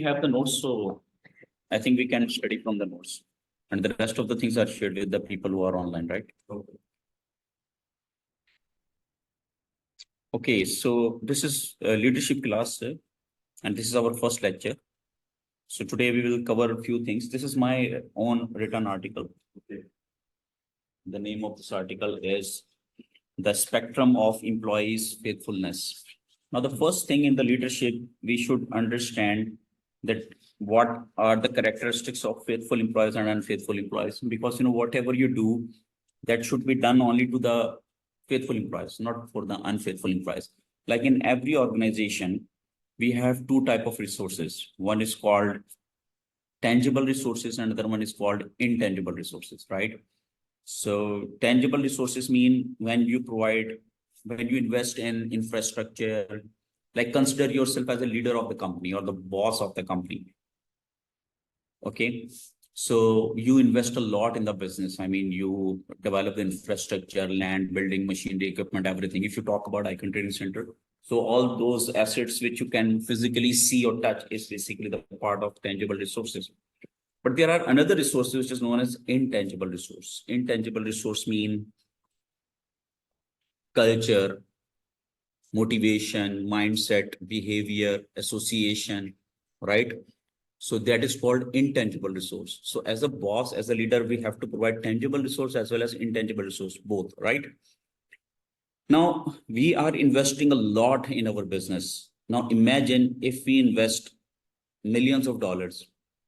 have the notes, so I think we can study from the notes. And the rest of the things are shared with the people who are online, right? Okay, so this is a leadership class, and this is our first lecture. So today we will cover a few things. This is my own written article. Okay. The name of this article is The Spectrum of Employees' Faithfulness. Now, the first thing in the leadership, we should understand that what are the characteristics of faithful employees and unfaithful employees, because whatever you do, that should be done only to the faithful employees, not for the unfaithful employees. Like in every organization, we have two type of resources. One is called tangible resources, and another one is called intangible resources, right? So tangible resources mean when you invest in infrastructure, like consider yourself as a leader of the company or the boss of the company. Okay. So you invest a lot in the business. I mean, you develop the infrastructure, land, building, machinery, equipment, everything. If you talk about Icon Training Center, so all those assets which you can physically see or touch is basically the part of tangible resources. But there are another resources which is known as intangible resource. Intangible resource mean culture, motivation, mindset, behavior, association, right? So that is called intangible resource. So as a boss, as a leader, we have to provide tangible resource as well as intangible resource, both, right? Now, we are investing a lot in our business. Now, imagine if we invest millions of dollars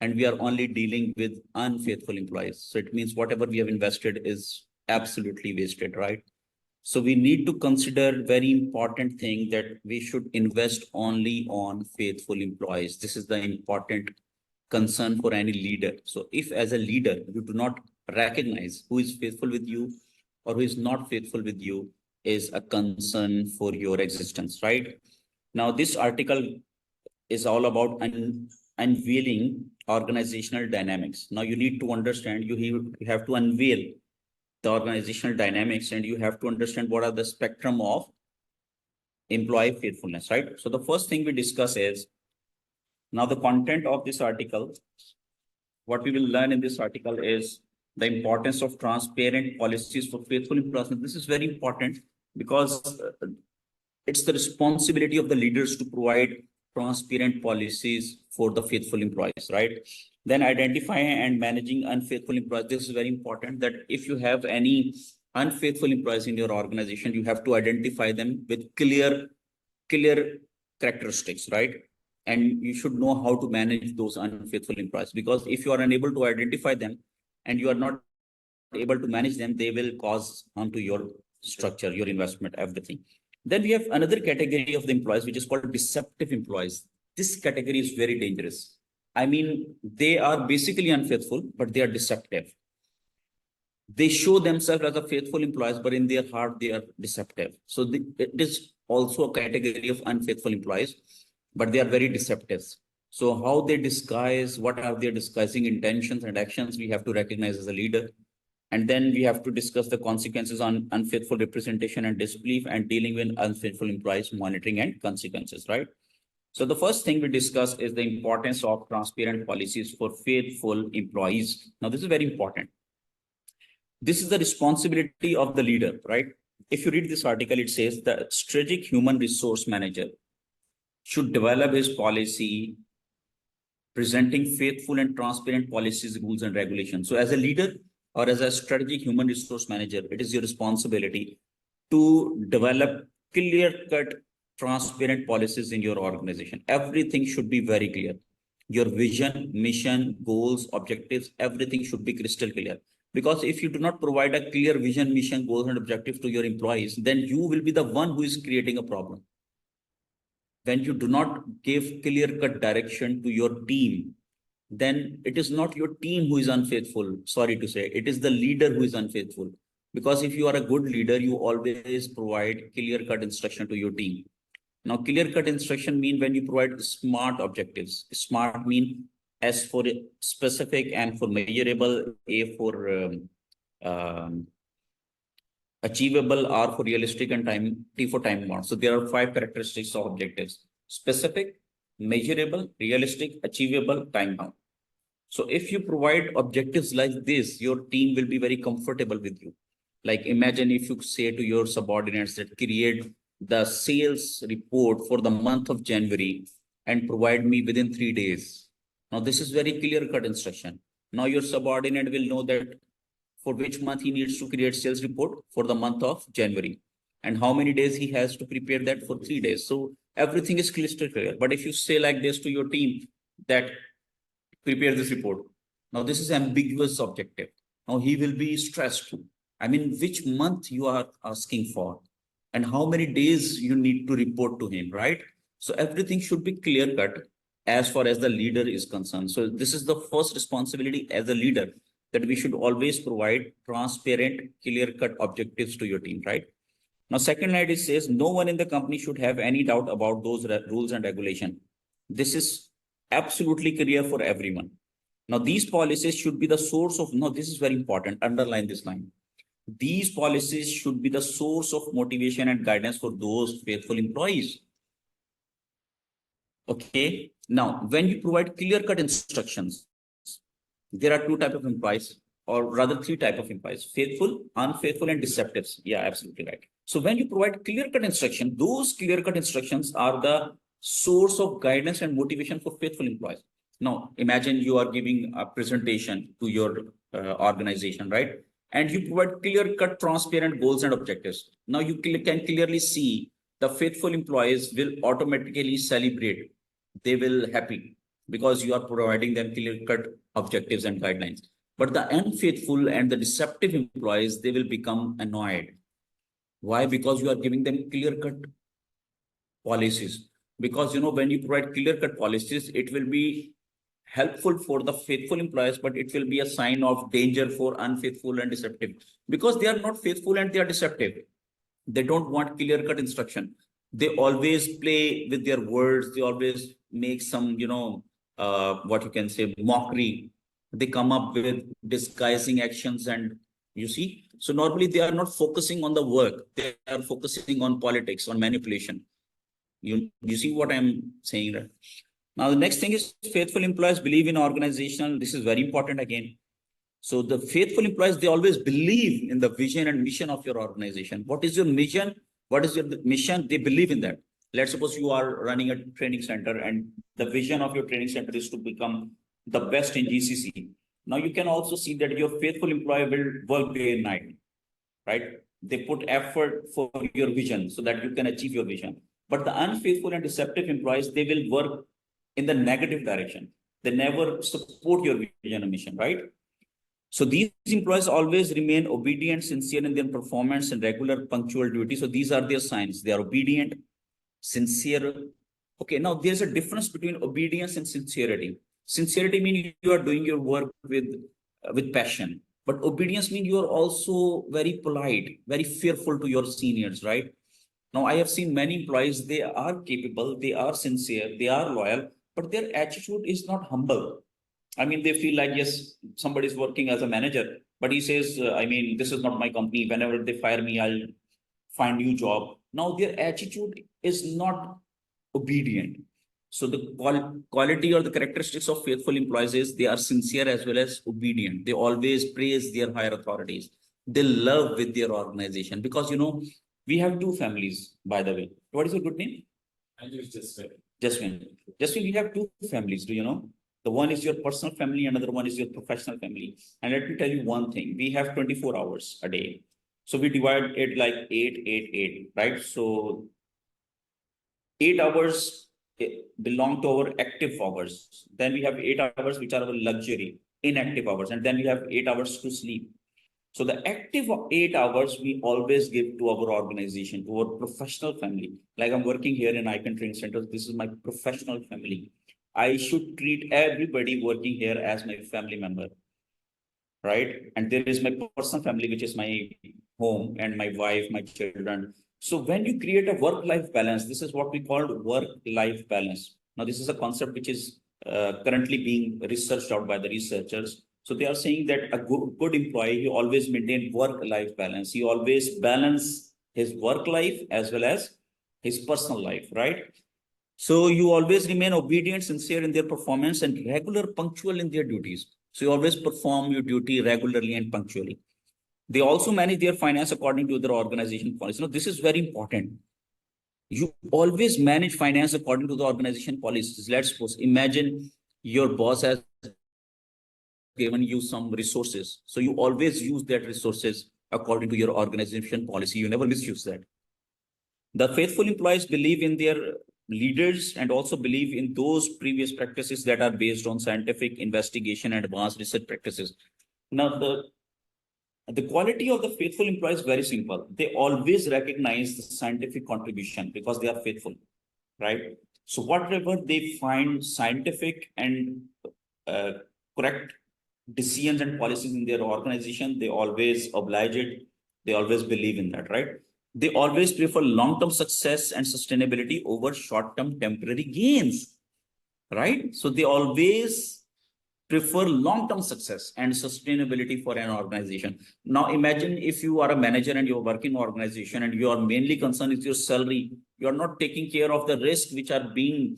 and we are only dealing with unfaithful employees. So it means whatever we have invested is absolutely wasted, right? So we need to consider very important thing that we should invest only on faithful employees. This is the important concern for any leader. So if as a leader, you do not recognize who is faithful with you or who is not faithful with you, is a concern for your existence, right? Now, this article is all about unveiling organizational dynamics. Now you need to understand, you have to unveil the organizational dynamics, and you have to understand what are the spectrum of employee faithfulness, right? So the first thing we discuss is, now the content of this article, what we will learn in this article is the importance of transparent policies for faithful employees. This is very important because it's the responsibility of the leaders to provide transparent policies for the faithful employees, right? Then identify and managing unfaithful employees. This is very important, that if you have any unfaithful employees in your organization, you have to identify them with clear characteristics, right? And you should know how to manage those unfaithful employees, because if you are unable to identify them and you are not able to manage them, they will cause harm to your structure, your investment, everything. Then we have another category of the employees, which is called deceptive employees. This category is very dangerous. I mean, they are basically unfaithful, but they are deceptive. They show themselves as a faithful employees, but in their heart, they are deceptive. So it is also a category of unfaithful employees, but they are very deceptive. So how they disguise, what are their disguising intentions and actions, we have to recognize as a leader. And then we have to discuss the consequences on unfaithful representation and disbelief, and dealing with unfaithful employees, monitoring and consequences, right? So the first thing we discuss is the importance of transparent policies for faithful employees. Now, this is very important. This is the responsibility of the leader, right? If you read this article, it says the strategic human resource manager should develop his policy presenting faithful and transparent policies, rules, and regulations. So as a leader, or as a strategic human resource manager, it is your responsibility to develop clear-cut, transparent policies in your organization. Everything should be very clear. Your vision, mission, goals, objectives, everything should be crystal clear. Because if you do not provide a clear vision, mission, goals, and objectives to your employees, then you will be the one who is creating a problem. When you do not give clear-cut direction to your team, then it is not your team who is unfaithful. Sorry to say, it is the leader who is unfaithful. Because if you are a good leader, you always provide clear-cut instruction to your team. Now, clear-cut instruction mean when you provide smart objectives. Smart mean S for specific, and for measurable, A for achievable, R for realistic, and T for time bound. So there are 5 characteristics of objectives: specific, measurable, realistic, achievable, time bound. So if you provide objectives like this, your team will be very comfortable with you. Like imagine if you say to your subordinates that create the sales report for the month of January and provide me within 3 days. Now this is very clear cut instruction. Now your subordinate will know that for which month he needs to create sales report for the month of January and how many days he has to prepare that for 3 days. So everything is crystal clear. But if you say like this to your team that prepare this report. Now, this is ambiguous objective. Now, he will be stressed. I mean, which month you are asking for and how many days you need to report to him, right? So everything should be clear cut as far as the leader is concerned. So this is the first responsibility as a leader, that we should always provide transparent, clear cut objectives to your team, right? Now, second line, it says no one in the company should have any doubt about those rules and regulation. This is absolutely clear for everyone. Now, these policies should be the source of, no, this is very important, underline this line. These policies should be the source of motivation and guidance for those faithful employees. Okay. Now, when you provide clear-cut instructions, there are two types of employees, or rather three types of employees: faithful, unfaithful, and deceptives. Yeah, absolutely right. So when you provide clear-cut instruction, those clear-cut instructions are the source of guidance and motivation for faithful employees. Now, imagine you are giving a presentation to your organization, right? And you provide clear-cut, transparent goals and objectives. Now you can clearly see the faithful employees will automatically celebrate. They will happy because you are providing them clear-cut objectives and guidelines. But the unfaithful and the deceptive employees, they will become annoyed. Why? Because you are giving them clear-cut policies. Because, you know, when you provide clear-cut policies, it will be helpful for the faithful employees, but it will be a sign of danger for unfaithful and deceptive, because they are not faithful and they are deceptive. They don't want clear-cut instruction. They always play with their words. They always make some, you know, what you can say, mockery. They come up with disguising actions, and you see, so normally they are not focusing on the work. They are focusing on politics, on manipulation. You see what I'm saying, right? Now, the next thing is faithful employees believe in organizational. This is very important again. So the faithful employees, they always believe in the vision and mission of your organization. What is your mission? What is your mission? They believe in that. Let's suppose you are running a training center and the vision of your training center is to become the best in GCC. Now you can also see that your faithful employee will work day and night, right? They put effort for your vision so that you can achieve your vision. But the unfaithful and deceptive employees, they will work in the negative direction. They never support your vision and mission, right? So these employees always remain obedient, sincere in their performance and regular punctual duty. So these are their signs. They are obedient, sincere. Okay, now there's a difference between obedience and sincerity. Sincerity means you are doing your work with passion. But obedience means you are also very polite, very fearful to your seniors, right? Now, I have seen many employees, they are capable, they are sincere, they are loyal, but their attitude is not humble. I mean, they feel like, yes, somebody is working as a manager, but he says, I mean, this is not my company. Whenever they fire me, I'll find new job. Now, their attitude is not obedient. So the quality or the characteristics of faithful employees is they are sincere as well as obedient. They always praise their higher authorities. They love with their organization, because, you know, we have two families, by the way. What is your good name? I use Jaswin. Jaswin. Jaswin, we have two families. Do you know? The one is your personal family, another one is your professional family. And let me tell you one thing. We have 24 hours a day. So we divide it like 8, right? So 8 hours belong to our active hours. Then we have 8 hours, which are our luxury, inactive hours. And then we have 8 hours to sleep. So the active 8 hours we always give to our organization, to our professional family. Like I'm working here in Icon Training Center. This is my professional family. I should treat everybody working here as my family member, right? And there is my personal family, which is my home and my wife, my children. So when you create a work-life balance, this is what we call work-life balance. Now, this is a concept which is currently being researched out by the researchers. So they are saying that a good employee, he always maintain work-life balance. He always balance his work life as well as his personal life, right? So you always remain obedient, sincere in their performance, and regular, punctual in their duties. So you always perform your duty regularly and punctually. They also manage their finance according to their organization policy. Now, this is very important. You always manage finance according to the organization policies. Let's suppose, imagine your boss has given you some resources. So you always use that resources according to your organization policy. You never misuse that. The faithful employees believe in their leaders and also believe in those previous practices that are based on scientific investigation and advanced research practices. Now, the quality of the faithful employees is very simple. They always recognize the scientific contribution because they are faithful, right? So whatever they find scientific and correct decisions and policies in their organization, they always oblige it. They always believe in that, right? They always prefer long-term success and sustainability over short-term temporary gains, right? So they always prefer long-term success and sustainability for an organization. Now, imagine if you are a manager and you're working in an organization and you are mainly concerned with your salary, you are not taking care of the risks which are being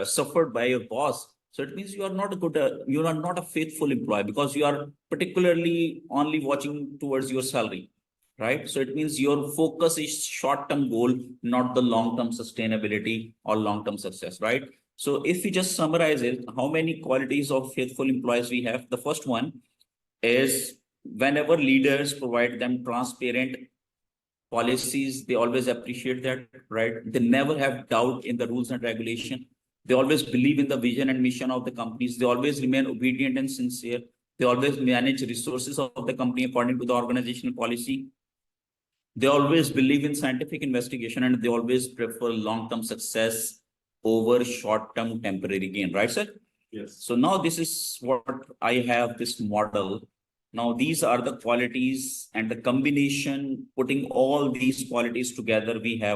suffered by your boss. So it means you are not a good, you are not a faithful employee because you are particularly only watching towards your salary, right? So it means your focus is short-term goal, not the long-term sustainability or long-term success, right? So if we just summarize it, how many qualities of faithful employees we have? The first one is whenever leaders provide them transparent policies, they always appreciate that, right? They never have doubt in the rules and regulation. They always believe in the vision and mission of the companies. They always remain obedient and sincere. They always manage resources of the company according to the organizational policy. They always believe in scientific investigation and they always prefer long-term success over short-term temporary gain, right, sir? Yes. So now this is what I have this model. Now these are the qualities and the combination, putting all these qualities together, we have